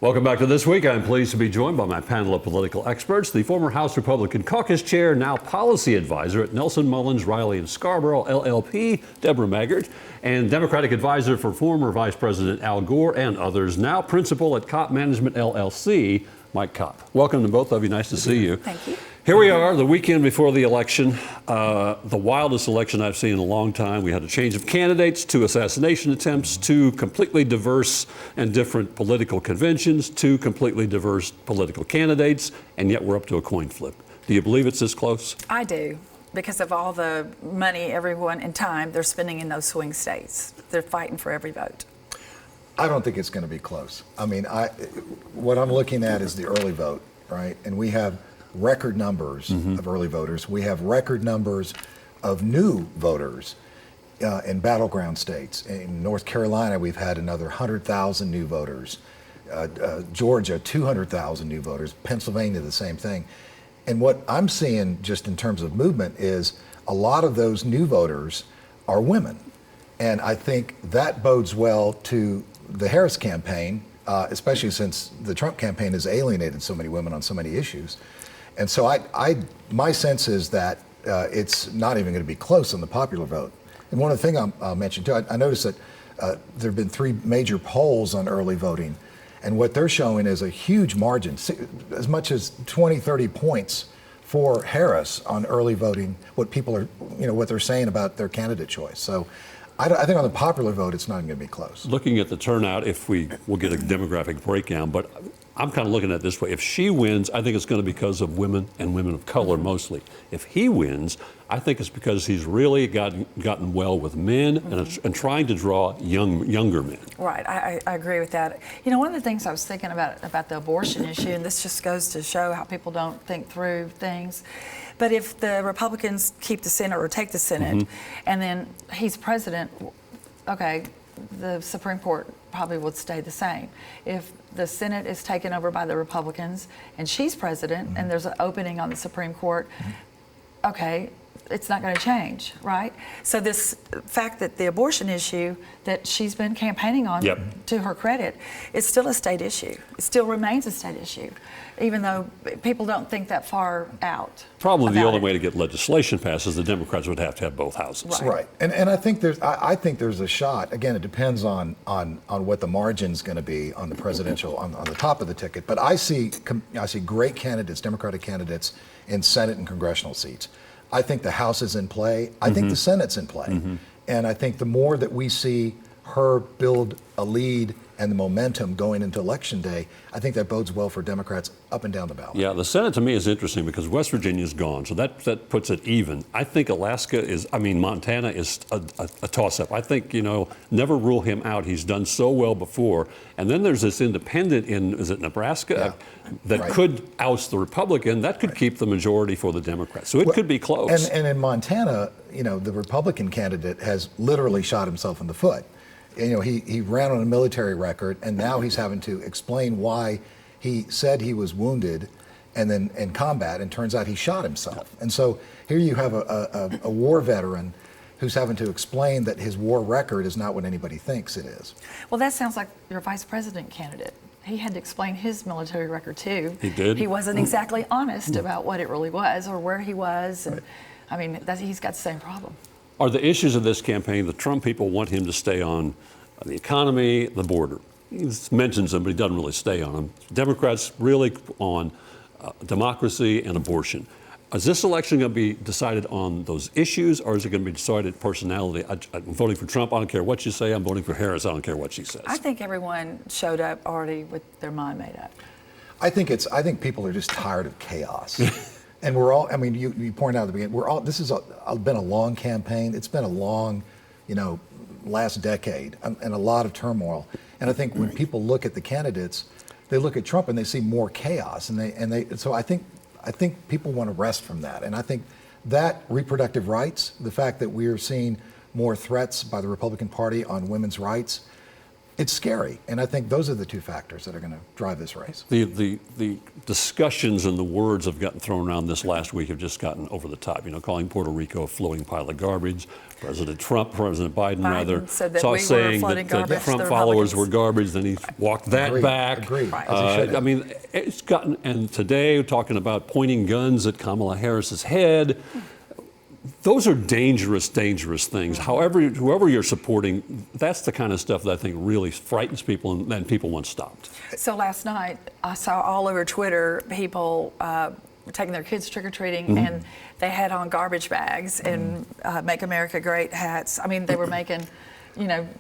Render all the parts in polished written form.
Welcome back to This Week. I'm pleased to be joined by my panel of political experts, the former House Republican Caucus Chair, now Policy Advisor at Nelson, Mullins, Riley & Scarborough LLP, Debra Maggart, and Democratic Advisor for former Vice President Al Gore and others, now Principal at Kopp Management LLC, Mike Kopp. Welcome to both of you. Nice to see you. Thank you. Here we are, the weekend before the election, the wildest election I've seen in a long time. We had a change of candidates, 2 assassination attempts, 2 completely diverse and different political conventions, 2 completely diverse political candidates, and yet we're up to a coin flip. Do you believe it's this close? I do, because of all the money, everyone, and time they're spending in those swing states. They're fighting for every vote. I don't think it's going to be close. I mean, what I'm looking at is the early vote, right? And we have record numbers of early voters. We have record numbers of new voters in battleground states. In North Carolina, we've had another 100,000 new voters. Georgia, 200,000 new voters. Pennsylvania, the same thing. And what I'm seeing just in terms of movement is a lot of those new voters are women. And I think that bodes well to the Harris campaign, especially since the Trump campaign has alienated so many women on so many issues. And so my sense is that it's not even going to be close on the popular vote. And one of the things I'll mention too, I noticed that there have been 3 major polls on early voting, and what they're showing is a huge margin, as much as 20, 30 points for Harris on early voting, what people are, what they're saying about their candidate choice. So I think on the popular vote, it's not going to be close. Looking at the turnout, we'll get a demographic breakdown, but I'm kind of looking at it this way. If she wins, I think it's going to be because of women and women of color mostly. If he wins, I think it's because he's really gotten well with men and trying to draw younger men. Right, I agree with that. One of the things I was thinking about the abortion issue, and this just goes to show how people don't think through things, but if the Republicans keep the Senate or take the Senate, and then he's president, okay, the Supreme Court probably would stay the same. If the Senate is taken over by the Republicans and she's president and there's an opening on the Supreme Court, okay, it's not going to change, right? So this fact that the abortion issue that she's been campaigning on, to her credit, is still a state issue. It still remains a state issue, even though people don't think that far out. Probably the only way to get legislation passed is the Democrats would have to have both houses. Right. And I think there's a shot. Again, it depends on what the margin's going to be on the presidential on the top of the ticket. But I see great candidates, Democratic candidates, in Senate and congressional seats. I think the House is in play. I think the Senate's in play. And I think the more that we see her build a lead and the momentum going into Election Day, I think that bodes well for Democrats up and down the ballot. Yeah, the Senate to me is interesting because West Virginia's gone, so that puts it even. I think Montana is a toss-up. I think, never rule him out. He's done so well before. And then there's this independent is it Nebraska? That could oust the Republican. That could keep the majority for the Democrats. So it could be close. And in Montana, the Republican candidate has literally shot himself in the foot. He ran on a military record, and now he's having to explain why he said he was wounded and then in combat, and turns out he shot himself. And so here you have a war veteran who's having to explain that his war record is not what anybody thinks it is. Well, that sounds like your vice president candidate. He had to explain his military record too. He did? He wasn't exactly honest about what it really was or where he was. And he's got the same problem. Are the issues of this campaign, the Trump people want him to stay on the economy, the border? He mentions them, but he doesn't really stay on them. Democrats really on democracy and abortion. Is this election going to be decided on those issues, or is it going to be decided personality? I'm voting for Trump. I don't care what you say. I'm voting for Harris. I don't care what she says. I think everyone showed up already with their mind made up. I think people are just tired of chaos. And we're all, you pointed out at the beginning, this has been a long campaign. It's been a long, last decade and a lot of turmoil. And I think when people look at the candidates, they look at Trump and they see more chaos. So I think people want to rest from that. And I think that reproductive rights, the fact that we are seeing more threats by the Republican Party on women's rights, it's scary. And I think those are the two factors that are going to drive this race. The discussions and the words have gotten thrown around this last week have just gotten over the top. You know, calling Puerto Rico a floating pile of garbage. President Biden rather, said that saw we were saying floating that garbage, Trump the followers Republicans. were garbage. Then he walked that Agreed. back. Agreed. As he should have. I mean, it's gotten, and today talking about pointing guns at Kamala Harris's head. Those are dangerous, dangerous things. However, whoever you're supporting, that's the kind of stuff that I think really frightens people and then people want stopped. So last night, I saw all over Twitter people taking their kids trick-or-treating, and they had on garbage bags and Make America Great hats. I mean, they were making,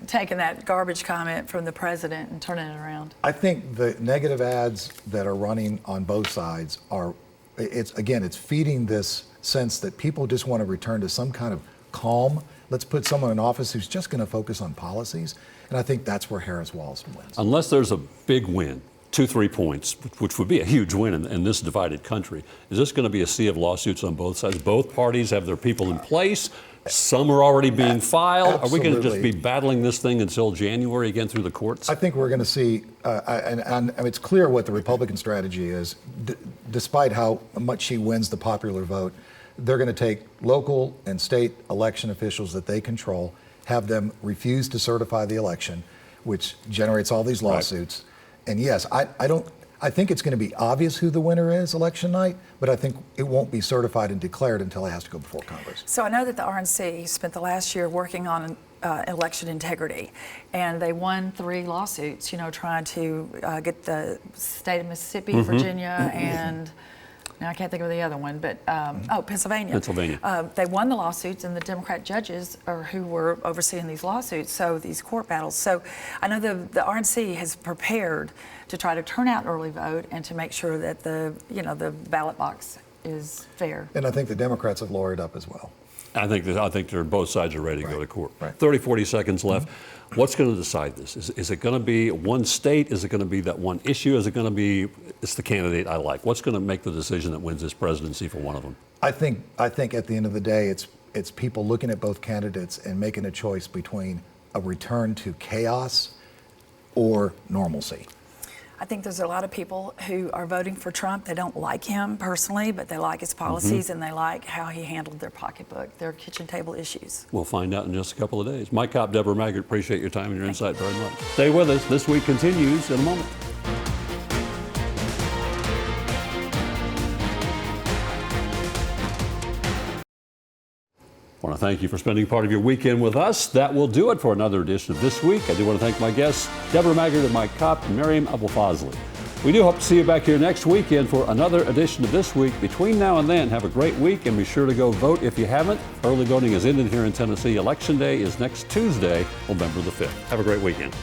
taking that garbage comment from the president and turning it around. I think the negative ads that are running on both sides are, it's feeding this sense that people just want to return to some kind of calm. Let's put someone in office who's just going to focus on policies. And I think that's where Harris-Walz wins. Unless there's a big win, 2-3 points, which would be a huge win in this divided country, is this going to be a sea of lawsuits on both sides? Both parties have their people in place. Some are already being filed. Are we going to just be battling this thing until January again through the courts? I think we're going to see, and it's clear what the Republican strategy is. Despite how much she wins the popular vote, they're going to take local and state election officials that they control, have them refuse to certify the election, which generates all these lawsuits. Right. And yes, I think it's going to be obvious who the winner is election night, but I think it won't be certified and declared until it has to go before Congress. So I know that the RNC spent the last year working on election integrity, and they won 3 lawsuits, trying to get the state of Mississippi, Virginia, and now I can't think of the other one, but Pennsylvania. Pennsylvania. They won the lawsuits, and the Democrat judges are who were overseeing these lawsuits, so these court battles. So I know the RNC has prepared to try to turn out early vote and to make sure that the ballot box is fair. And I think the Democrats have lawyered up as well. I think both sides are ready to go to court. Right. 30, 40 seconds left. What's going to decide this? Is it going to be one state? Is it going to be that one issue? Is it going to be, it's the candidate I like? What's going to make the decision that wins this presidency for one of them? I think at the end of the day, it's people looking at both candidates and making a choice between a return to chaos or normalcy. I think there's a lot of people who are voting for Trump. They don't like him personally, but they like his policies and they like how he handled their pocketbook, their kitchen table issues. We'll find out in just a couple of days. Mike Kopp, Debra Maggart, appreciate your time and your insight very much. Stay with us. This Week continues in a moment. I want to thank you for spending part of your weekend with us. That will do it for another edition of This Week. I do want to thank my guests, Debra Maggart and Mike Kopp and Miriam Abou-Fazli. We do hope to see you back here next weekend for another edition of This Week. Between now and then, have a great week and be sure to go vote if you haven't. Early voting is ended here in Tennessee. Election Day is next Tuesday, November the 5th. Have a great weekend.